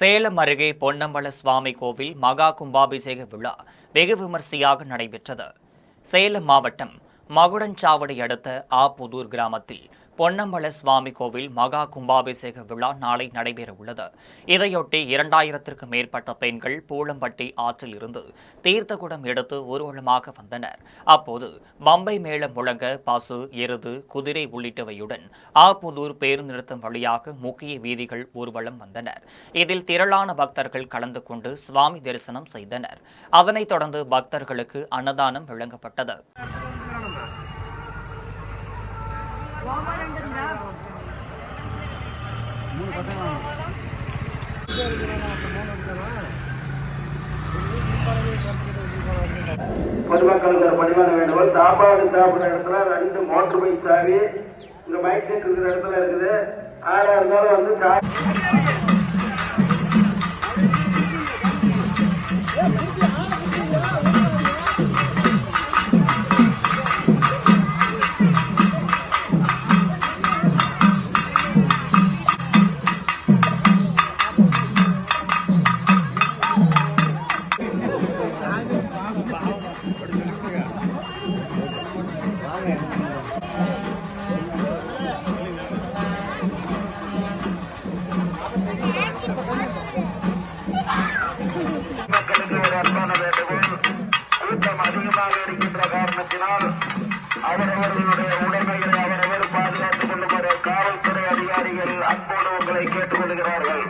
சேலம் அருகே பொன்னம்பல சுவாமி கோவில் மகா கும்பாபிஷேக விழா வெகு விமரிசையாக நடைபெற்றது. சேலம் மாவட்டம் மகுடஞ்சாவடி அடுத்த ஆப்புதூர் கிராமத்தில் பொன்னம்பல சுவாமி கோவில் மகா கும்பாபிஷேக விழா நாளை நடைபெறவுள்ளது. இதையொட்டி 2000க்கும் மேற்பட்ட பெண்கள் பூளம்பட்டி ஆற்றில் இருந்து தீர்த்தகுடம் எடுத்து ஊர்வலமாக வந்தனர். அப்போது பம்பை மேளம் முழங்க பசு, எருது, குதிரை உள்ளிட்டவையுடன் ஆப்புதூர் பேருந்து நிறுத்தம் வழியாக முக்கிய வீதிகள் ஊர்வலம் வந்தனர். இதில் திரளான பக்தர்கள் கலந்து கொண்டு சுவாமி தரிசனம் செய்தனர். அதனைத் தொடர்ந்து பக்தர்களுக்கு அன்னதானம் வழங்கப்பட்டது. பொதுமக்களுக்கு பணிவான வேண்டுகோள். சாப்பாடு சாப்பிட்ற இடத்துல 2 மோட்டர் பைக் சாவி இந்த மைக் செட் இருக்கிற இடத்துல இருக்குது. ஆறா இருந்தாலும் வந்து மக்களுக்கு ஒரு அன்பான வேண்டுகோள். கூட்டம் அதிகமாக இருக்கின்ற காரணத்தினால் அவரவர்களுடைய உடைமைகளை அவரவர் பாதுகாத்துக் கொள்ளுமாறு காவல்துறை அதிகாரிகள் அன்போடு உங்களை கேட்டுக் கொள்கிறார்கள்.